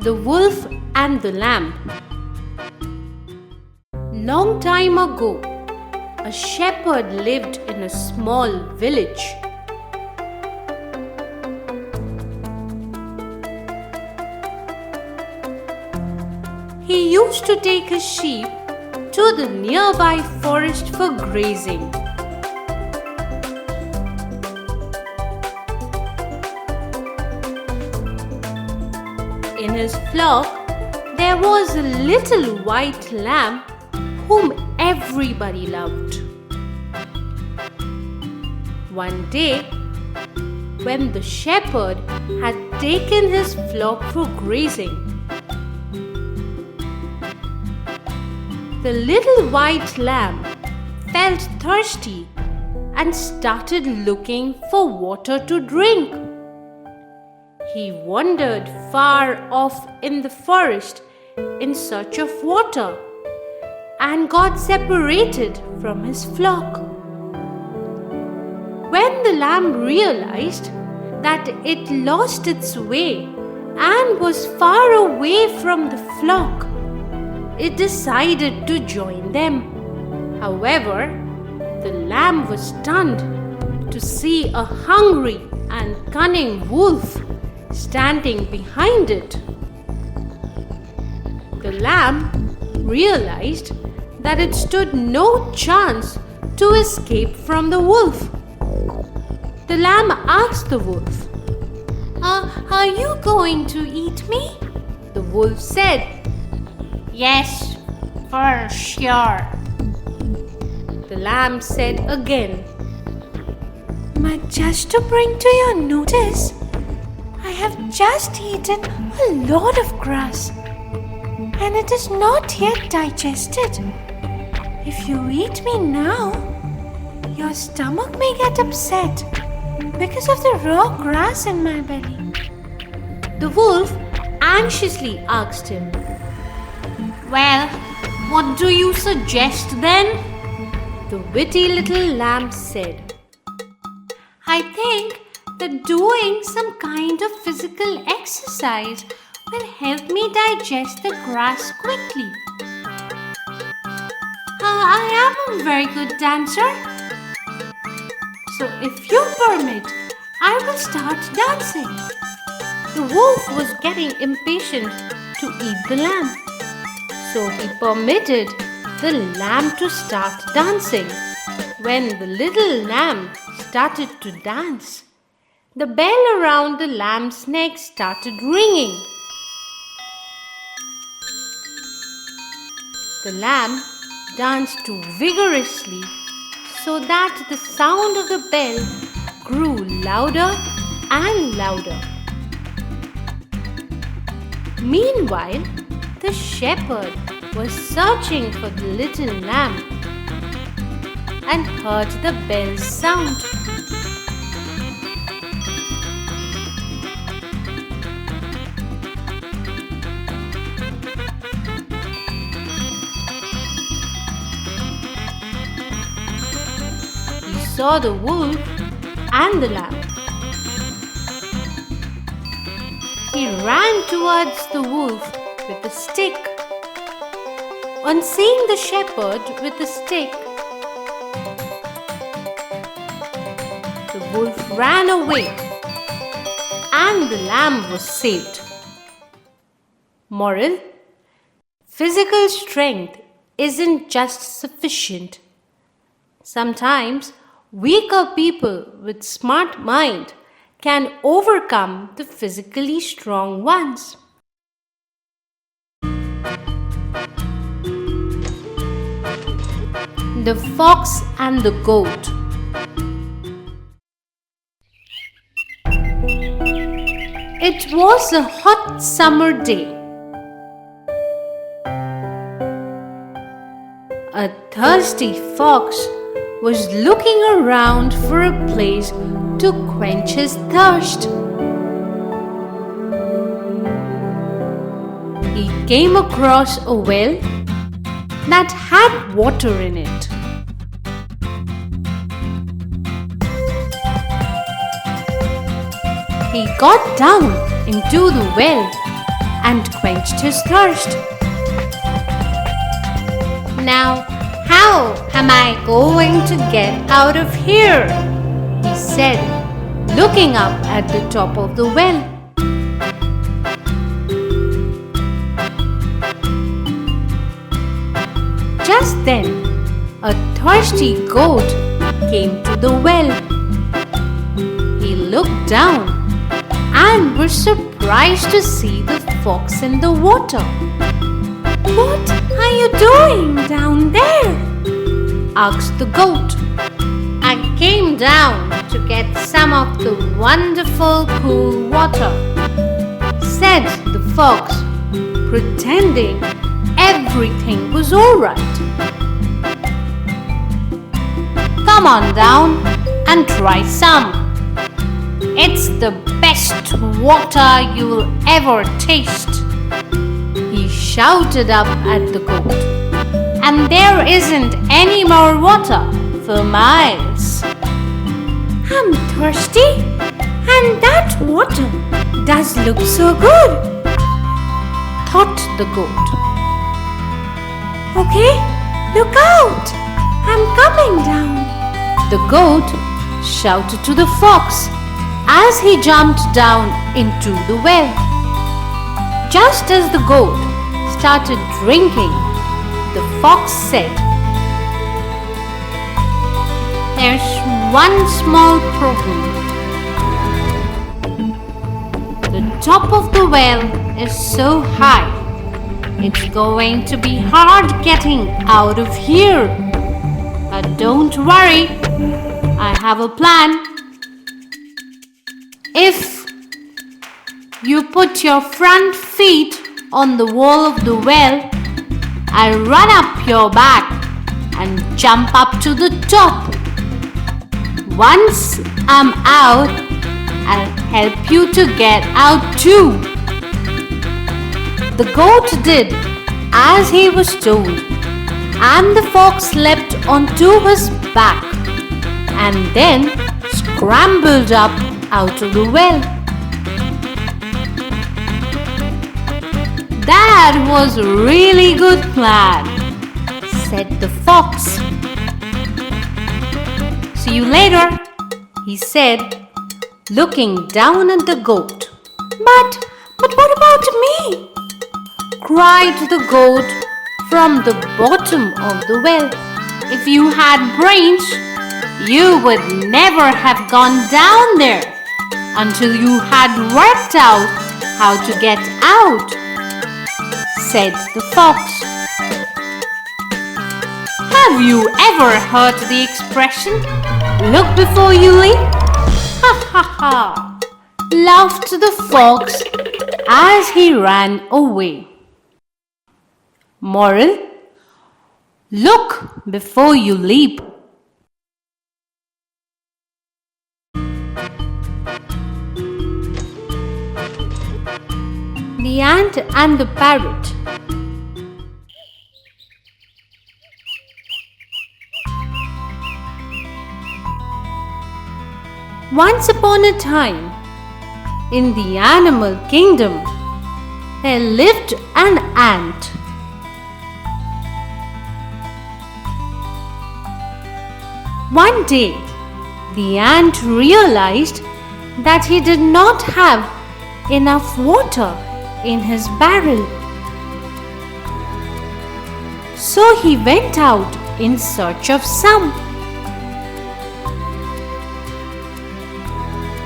The Wolf and the Lamb. Long time ago, a shepherd lived in a small village. He used to take his sheep to the nearby forest for grazing. In his flock, there was a little white lamb whom everybody loved. One day, when the shepherd had taken his flock for grazing, the little white lamb felt thirsty and started looking for water to drink. He wandered far off in the forest in search of water and got separated from his flock. When the lamb realized that it lost its way and was far away from the flock, it decided to join them. However, the lamb was stunned to see a hungry and cunning wolf standing behind it. The lamb realized that it stood no chance to escape from the wolf. The lamb asked the wolf, "Are you going to eat me?" The wolf said, "Yes, for sure." The lamb said again, "But just to bring to your notice, I have just eaten a lot of grass and it is not yet digested. If you eat me now, your stomach may get upset because of the raw grass in my belly." The wolf anxiously asked him, "Well, what do you suggest then?" The witty little lamb said, "I think that doing some kind of physical exercise will help me digest the grass quickly. I am a very good dancer, so if you permit, I will start dancing." The wolf was getting impatient to eat the lamb, so he permitted the lamb to start dancing. When the little lamb started to dance, the bell around the lamb's neck started ringing. The lamb danced vigorously so that the sound of the bell grew louder and louder. Meanwhile, the shepherd was searching for the little lamb and heard the bell's sound. He saw the wolf and the lamb. He ran towards the wolf with a stick. On seeing the shepherd with the stick, the wolf ran away and the lamb was saved. Moral: physical strength isn't just sufficient. Sometimes weaker people with smart mind can overcome the physically strong ones. The Fox and the Goat. It was a hot summer day. A thirsty fox was looking around for a place to quench his thirst. He came across a well that had water in it. He got down into the well and quenched his thirst. "Now, how am I going to get out of here?" he said, looking up at the top of the well. Just then, a thirsty goat came to the well. He looked down and was surprised to see the fox in the water. "What are you doing down there?" asked the goat. "I came down to get some of the wonderful cool water," said the fox, pretending everything was all right. "Come on down and try some. It's the best water you'll ever taste," he shouted up at the goat. "And there isn't any more water for miles." "I'm thirsty, and that water does look so good," thought the goat. "Okay, look out! I'm coming down," the goat shouted to the fox as he jumped down into the well. Just as the goat started drinking, the fox said, "There's one small problem. The top of the well is so high. It's going to be hard getting out of here. But don't worry, I have a plan. If you put your front feet on the wall of the well, I'll run up your back and jump up to the top. Once I'm out, I'll help you to get out too." The goat did as he was told, and the fox leapt onto his back and then scrambled up out of the well. "That was a really good plan," said the fox. "See you later," he said, looking down at the goat. But what about me?" cried the goat from the bottom of the well. "If you had brains, you would never have gone down there until you had worked out how to get out," said the fox. "Have you ever heard the expression, 'Look before you leap'?" "Ha ha ha!" laughed the fox as he ran away. Moral: look before you leap. The Ant and the Parrot. Once upon a time, in the animal kingdom, there lived an ant. One day, the ant realized that he did not have enough water in his barrel. So he went out in search of some.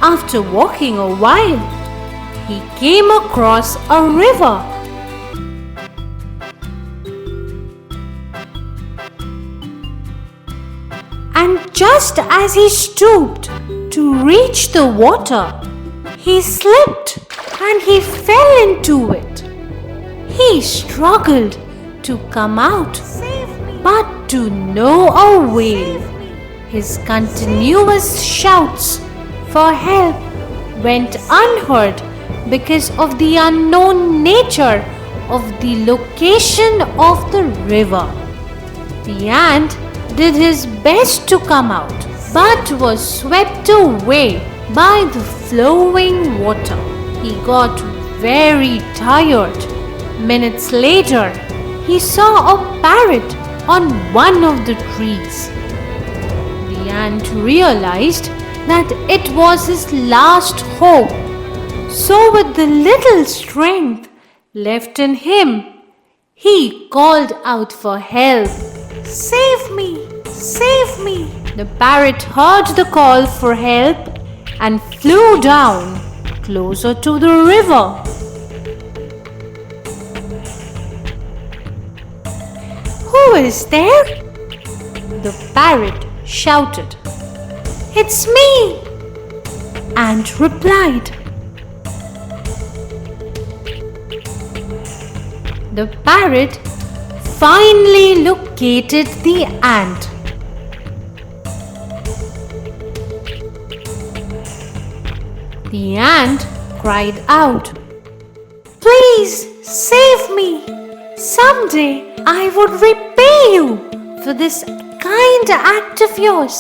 After walking a while, he came across a river. And just as he stooped to reach the water, he slipped and he fell into it. He struggled to come out, but to no avail. His continuous shouts for help went unheard because of the unknown nature of the location of the river. The ant did his best to come out, but was swept away by the flowing water. He got very tired. Minutes later, he saw a parrot on one of the trees. The ant realized that it was his last hope. So with the little strength left in him, he called out for help. "Save me! Save me!" The parrot heard the call for help and flew down closer to the river. "Who is there?" the parrot shouted. "It's me," Ant replied. The parrot finally located the ant. The ant cried out, "Please save me. Someday I would repay you for this kind act of yours."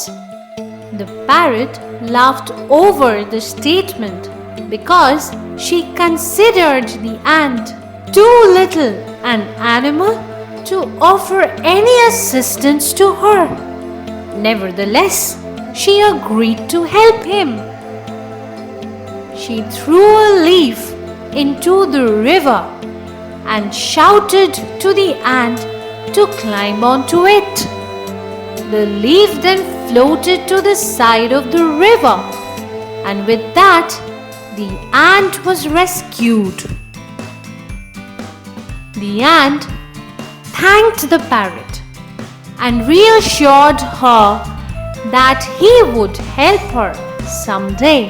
The parrot laughed over the statement because she considered the ant too little an animal to offer any assistance to her. Nevertheless, she agreed to help him. She threw a leaf into the river and shouted to the ant to climb onto it. The leaf then floated to the side of the river, and with that, the ant was rescued. The ant thanked the parrot and reassured her that he would help her someday.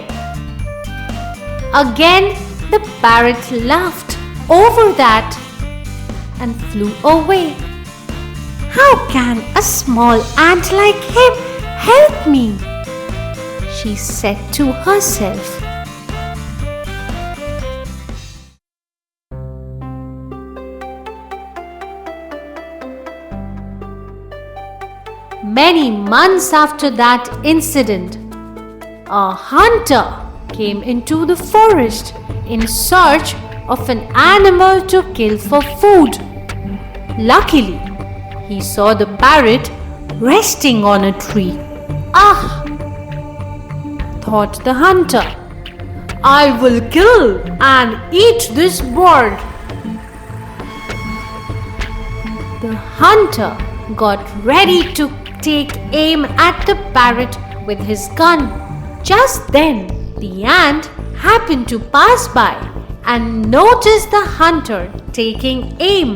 Again, the parrot laughed over that and flew away. "How can a small ant like him help me?" she said to herself. Many months after that incident, a hunter came into the forest in search of an animal to kill for food. Luckily, he saw the parrot resting on a tree. "Ah," thought the hunter, "I will kill and eat this bird." The hunter got ready to take aim at the parrot with his gun. Just then, the ant happened to pass by and noticed the hunter taking aim.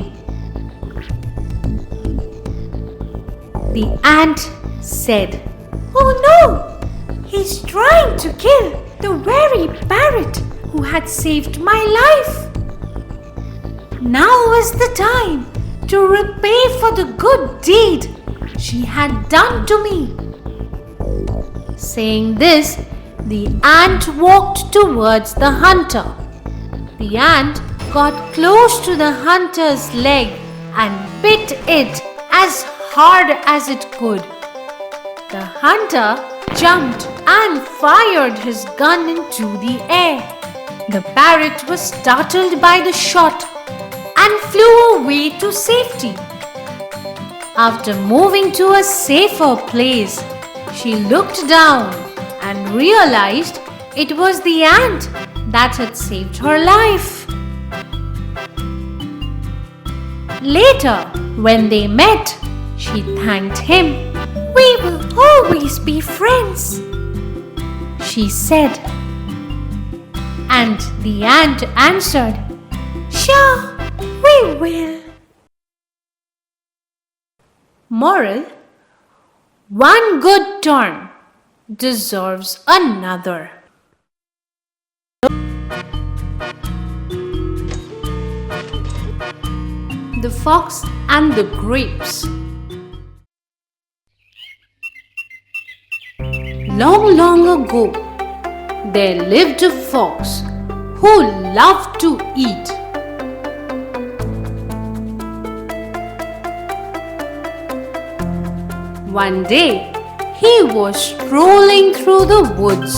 The ant said, "Oh no! He's trying to kill the very parrot who had saved my life. Now is the time to repay for the good deed she had done to me." Saying this, the ant walked towards the hunter. The ant got close to the hunter's leg and bit it as hard as it could. The hunter jumped and fired his gun into the air. The parrot was startled by the shot and flew away to safety. After moving to a safer place, she looked down and realized it was the ant that had saved her life. Later, when they met, she thanked him. "We will always be friends," she said. And the ant answered, "Sure, we will." Moral: one good turn deserves another. The Fox and the Grapes. Long, long ago, there lived a fox who loved to eat. One day, he was strolling through the woods.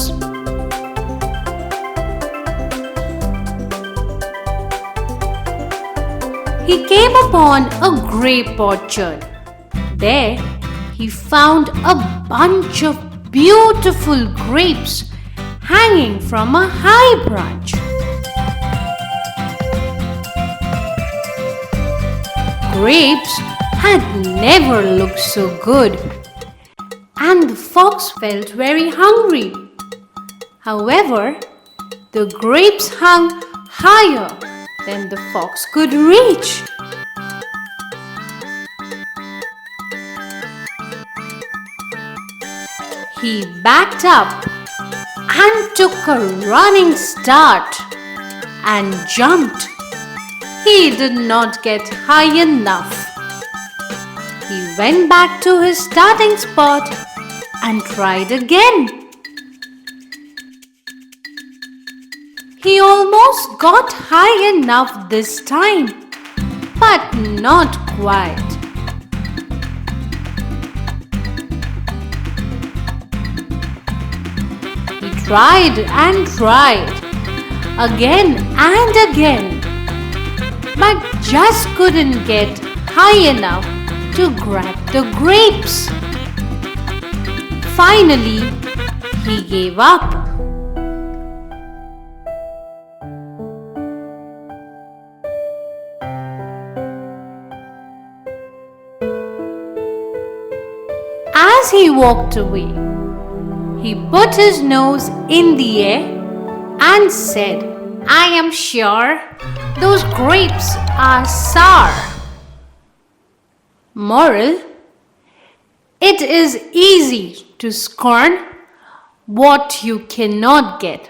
He came upon a grape orchard. There, he found a bunch of beautiful grapes hanging from a high branch. Grapes had never looked so good, and the fox felt very hungry. However, the grapes hung higher than the fox could reach. He backed up and took a running start and jumped. He did not get high enough. He went back to his starting spot and tried again. He almost got high enough this time, but not quite. He tried and tried, again and again, but just couldn't get high enough to grab the grapes. Finally, he gave up. As he walked away, he put his nose in the air and said, "I am sure those grapes are sour." Moral: it is easy to scorn what you cannot get.